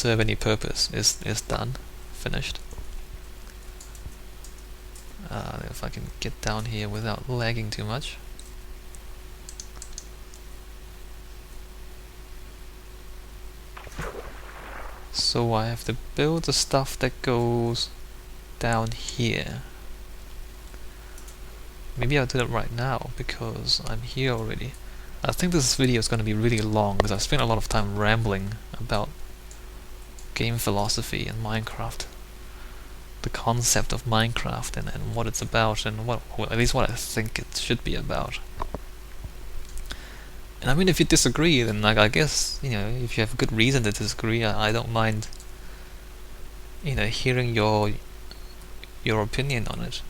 serve any purpose is done, finished. If I can get down here without lagging too much. So I have to build the stuff that goes down here. Maybe I'll do that right now because I'm here already. I think this video is going to be really long because I've spent a lot of time rambling about game philosophy and Minecraft. The concept of Minecraft and what it's about and what, well, at least what I think it should be about. And I mean, if you disagree, then like I guess, you know, if you have a good reason to disagree, I don't mind, you know, hearing your opinion on it.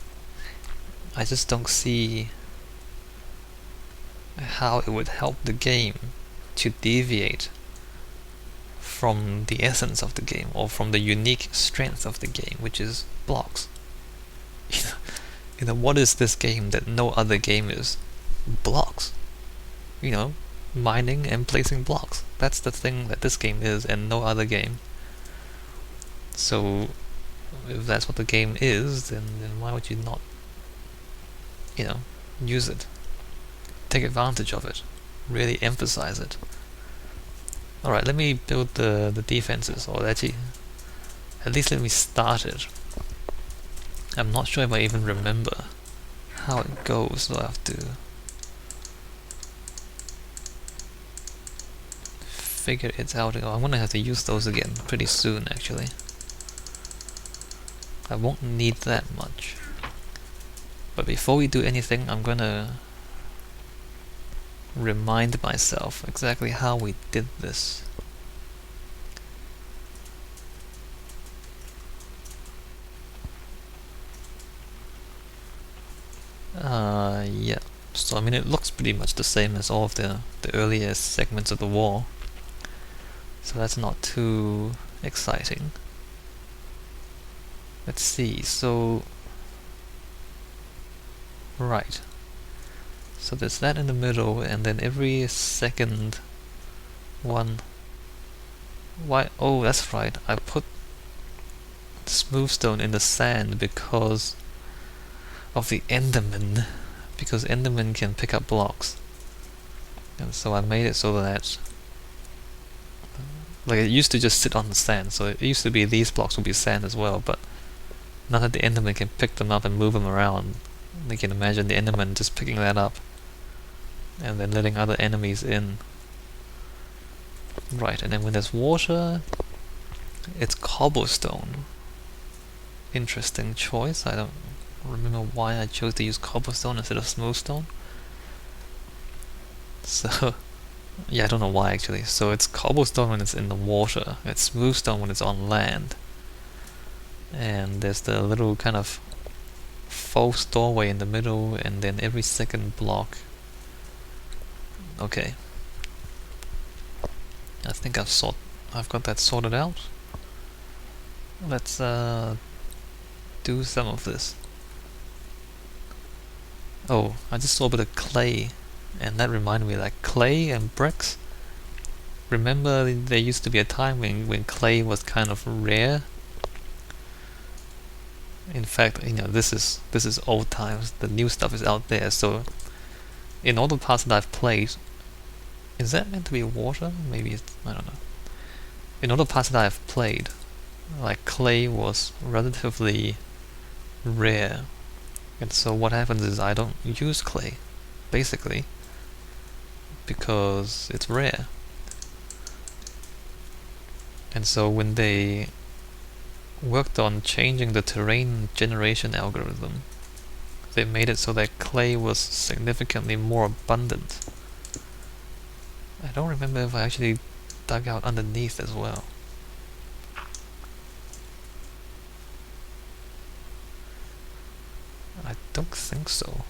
I just don't see how it would help the game to deviate from the essence of the game or from the unique strength of the game, which is blocks. You know, what is this game that no other game is? Blocks. You know, mining and placing blocks. That's the thing that this game is and no other game. So if that's what the game is, then why would you not, you know, use it? Take advantage of it. Really emphasize it. Alright, let me build the defenses, or actually, at least let me start it. I'm not sure if I even remember how it goes, so I have to figure it out. Oh, I'm gonna have to use those again pretty soon, actually. I won't need that much. But before we do anything, I'm gonna remind myself exactly how we did this. Yeah. So I mean, it looks pretty much the same as all of the earlier segments of the wall. So that's not too exciting. Let's see. So right. So there's that in the middle, and then every second one. Why? Oh, that's right. I put smooth stone in the sand because of the Enderman. Because Enderman can pick up blocks. And so I made it so that, like, it used to just sit on the sand. So it used to be these blocks would be sand as well, but now that the Enderman can pick them up and move them around, you can imagine the Enderman just picking that up and then letting other enemies in. Right, and then when there's water, it's cobblestone. Interesting choice. I don't remember why I chose to use cobblestone instead of smooth stone. So, yeah, I don't know why actually. So it's cobblestone when it's in the water, it's smooth stone when it's on land. And there's the little kind of false doorway in the middle, and then every second block. Okay. I think I've got that sorted out. Let's do some of this. Oh, I just saw a bit of clay, and that reminded me, like, clay and bricks. Remember there used to be a time when clay was kind of rare? In fact, you know, this is old times. The new stuff is out there. So in all the parts that I've played, is that meant to be water? Maybe it's, I don't know. In all the parts that I've played, like, clay was relatively rare. And so what happens is I don't use clay, basically, because it's rare. And so when they worked on changing the terrain generation algorithm, they made it so that clay was significantly more abundant. I don't remember if I actually dug out underneath as well. I don't think so.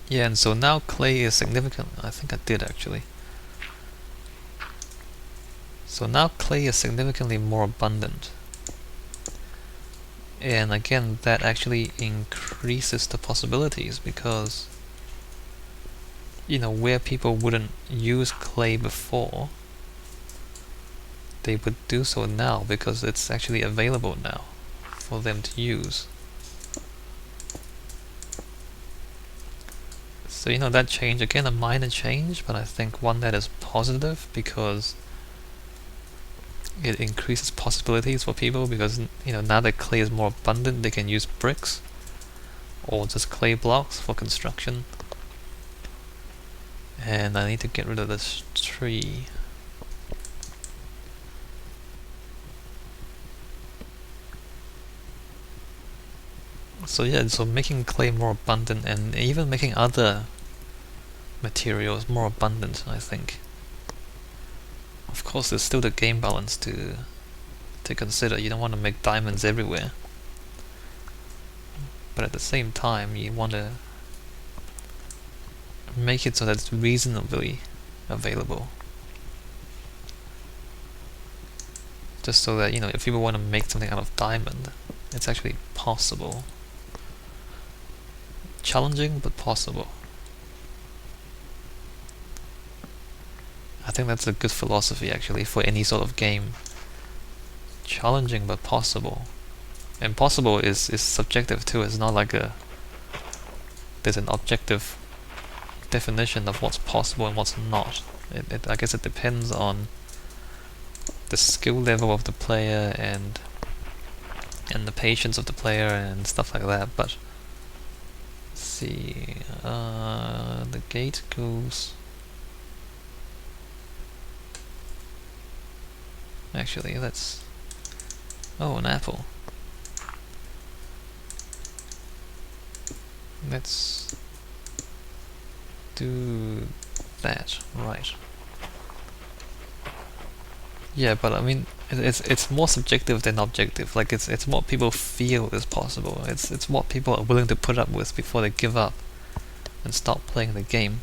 Yeah, and so now clay is significant. I think I did actually. So now clay is significantly more abundant. And again, that actually increases the possibilities, because, you know, where people wouldn't use clay before, they would do so now because it's actually available now for them to use. So that change, again, a minor change, but I think one that is positive because it increases possibilities for people, because now that clay is more abundant, they can use bricks or just clay blocks for construction. And I need to get rid of this tree. So yeah, so making clay more abundant and even making other materials more abundant, I think. Of course, there's still the game balance to consider. You don't want to make diamonds everywhere, but at the same time, you want to make it so that it's reasonably available. Just so that, if people want to make something out of diamond, it's actually possible. Challenging, but possible. I think that's a good philosophy, actually, for any sort of game. Challenging, but possible. And possible is subjective too. It's not like there's an objective definition of what's possible and what's not. I guess it depends on the skill level of the player and the patience of the player and stuff like that. But let's see, the gate goes. Actually, let's. Oh, an apple. Let's do that, right. Yeah, but I mean, it's more subjective than objective. Like it's what people feel is possible. It's what people are willing to put up with before they give up and stop playing the game.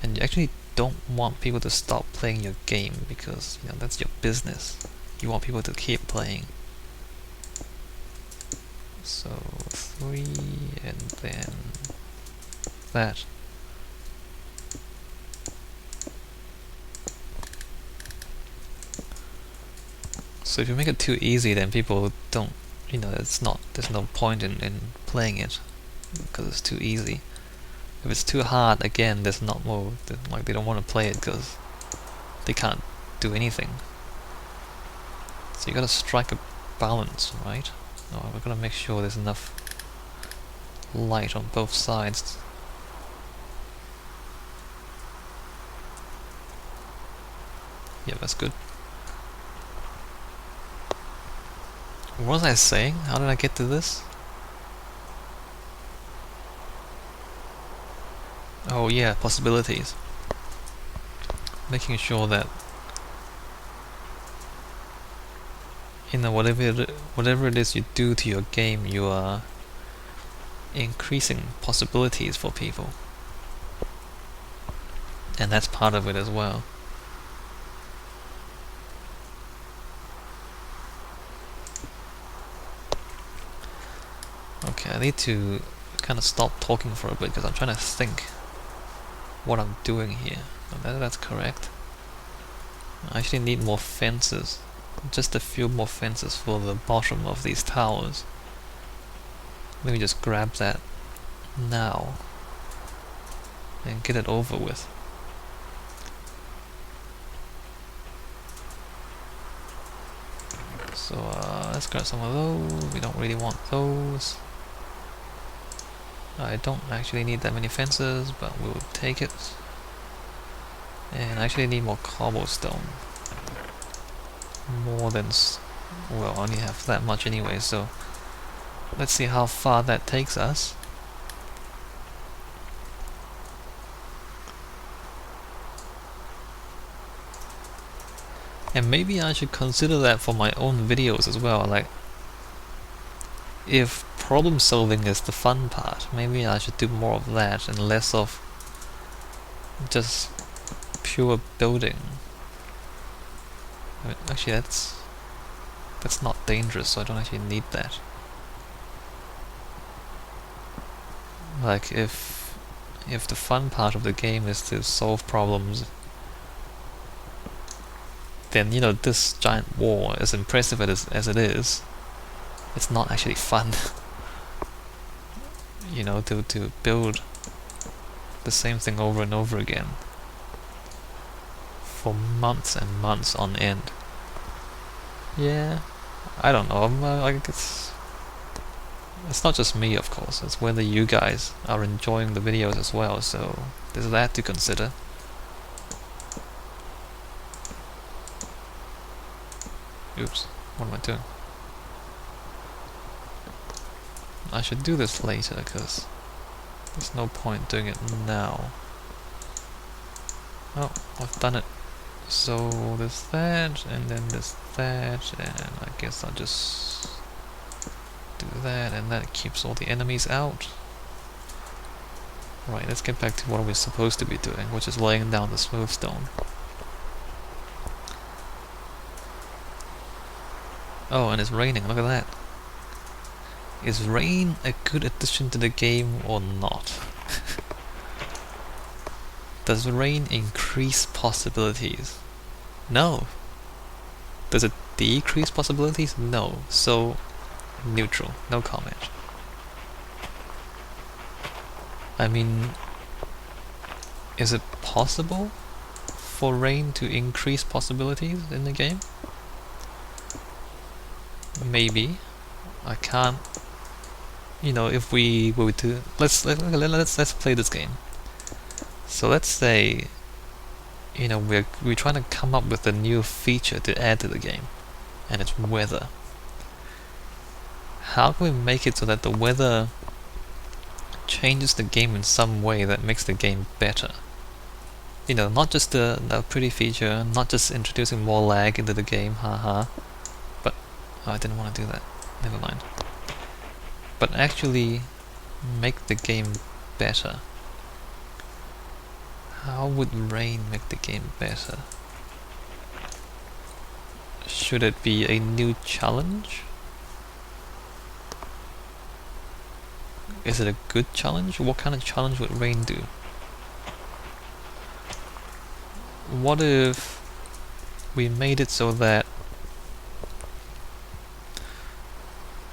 And you actually don't want people to stop playing your game because that's your business. You want people to keep playing. So 3 and then that. So if you make it too easy, then people don't, there's no point in playing it because it's too easy. If it's too hard, again, there's not more, like they don't want to play it because they can't do anything. So you gotta strike a balance, right? Oh, we're gonna make sure there's enough light on both sides. Yeah, that's good. What was I saying? How did I get to this? Oh yeah, possibilities. Making sure that whatever it is you do to your game, you are increasing possibilities for people. And that's part of it as well. Okay, I need to kind of stop talking for a bit because I'm trying to think what I'm doing here. That's correct. I actually need more fences. Just a few more fences for the bottom of these towers. Let me just grab that now and get it over with. So let's grab some of those. We don't really want those. I don't actually need that many fences, but we'll take it. And I actually need more cobblestone. More than... well, I only have that much anyway, so... let's see how far that takes us. And maybe I should consider that for my own videos as well, like... if problem solving is the fun part, maybe I should do more of that and less of just pure building. I mean, actually that's not dangerous, so I don't actually need that. Like if the fun part of the game is to solve problems, then you know this giant wall, as impressive as it is, it's not actually fun. You know, to build the same thing over and over again for months and months on end. Yeah, I don't know. Like it's not just me, of course. It's whether you guys are enjoying the videos as well. So there's that to consider. Oops, what am I doing? I should do this later, because there's no point doing it now. Oh, I've done it. So there's that, and then there's that, and I guess I'll just do that, and that keeps all the enemies out. Right, let's get back to what we're supposed to be doing, which is laying down the smooth stone. Oh, and it's raining, look at that. Is rain a good addition to the game or not? Does rain increase possibilities? No. Does it decrease possibilities? No. So, neutral, no comment. I mean, is it possible for rain to increase possibilities in the game? Maybe. I can't. You know, if we were to let's play this game. So let's say, you know, we're trying to come up with a new feature to add to the game, and it's weather. How can we make it so that the weather changes the game in some way that makes the game better? You know, not just a pretty feature, not just introducing more lag into the game, haha. But oh, I didn't want to do that. Never mind. But actually make the game better. How would rain make the game better? Should it be a new challenge? Is it a good challenge? What kind of challenge would rain do? What if we made it so that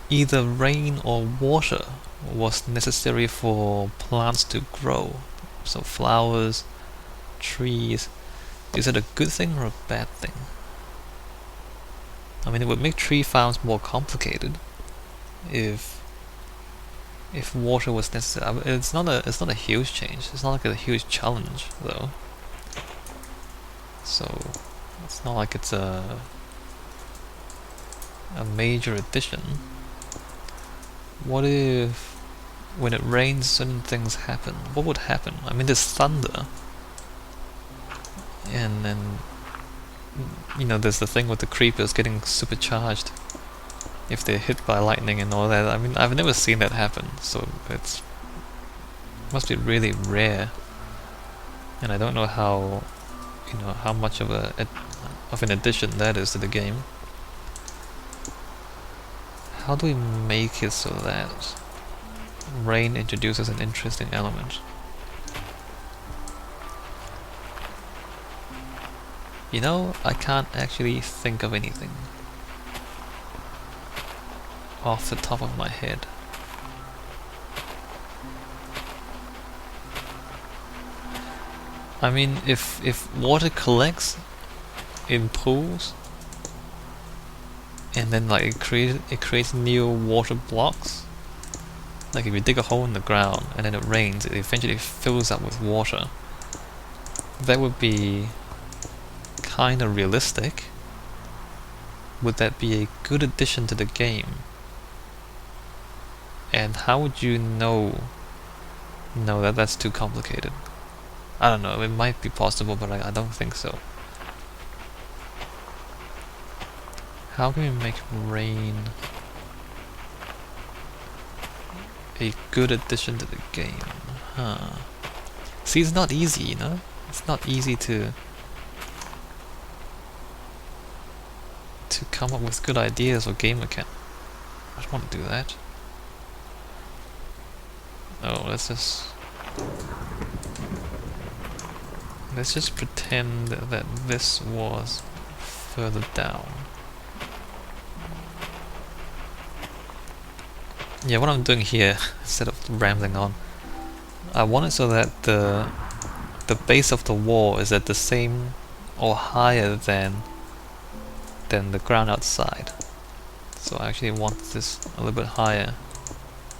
either rain or water was necessary for plants to grow? So flowers, trees. Is it a good thing or a bad thing? I mean, it would make tree farms more complicated if water was necessary. I mean, it's not a huge change. It's not like a huge challenge though. So it's not like it's a major addition. What if when it rains certain things happen? What would happen? I mean, there's thunder, and then you know there's the thing with the creepers getting supercharged if they're hit by lightning and all that. I mean, I've never seen that happen, so it must be really rare, and I don't know how much of an addition that is to the game. How do we make it so that rain introduces an interesting element? You know, I can't actually think of anything off the top of my head. I mean, if water collects in pools and then like it creates new water blocks. Like if you dig a hole in the ground and then it rains, it eventually fills up with water. That would be kind of realistic. Would that be a good addition to the game? And how would you know that that's too complicated? I don't know, it might be possible, but I don't think so. How can we make rain a good addition to the game? Huh. See, it's not easy, you know? It's not easy to come up with good ideas or game mechanics. I just want to do that. Oh, let's just pretend that this was further down. Yeah, what I'm doing here, instead of rambling on, I want it so that the base of the wall is at the same or higher than the ground outside. So I actually want this a little bit higher.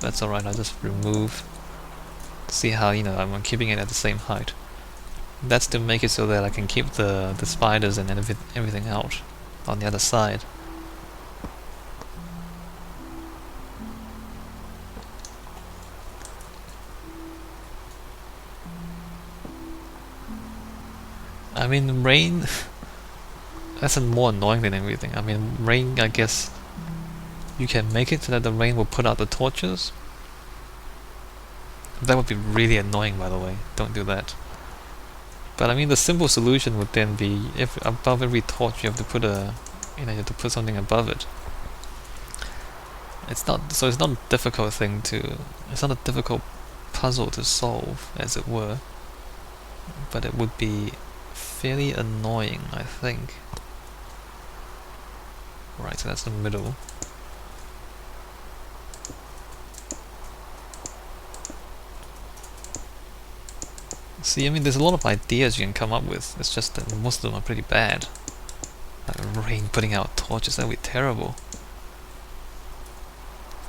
That's alright, I'll just remove. See how, you know, I'm keeping it at the same height. That's to make it so that I can keep the spiders and everything out on the other side. I mean, rain, that's more annoying than everything. I mean, rain, I guess you can make it so that the rain will put out the torches. That would be really annoying, by the way. Don't do that. But I mean, the simple solution would then be, if above every torch you have to put you have to put something above it. It's not a difficult thing to, it's not a difficult puzzle to solve, as it were. But it would be fairly annoying, I think. Right, so that's the middle. See, I mean, there's a lot of ideas you can come up with. It's just that most of them are pretty bad. Like rain putting out torches, that would be terrible.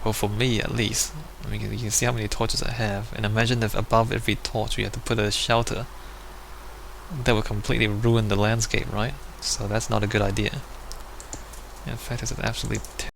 Well, for me at least. I mean, you can see how many torches I have, and imagine if above every torch you had to put a shelter. That would completely ruin the landscape, right? So that's not a good idea. In fact, it's an absolutely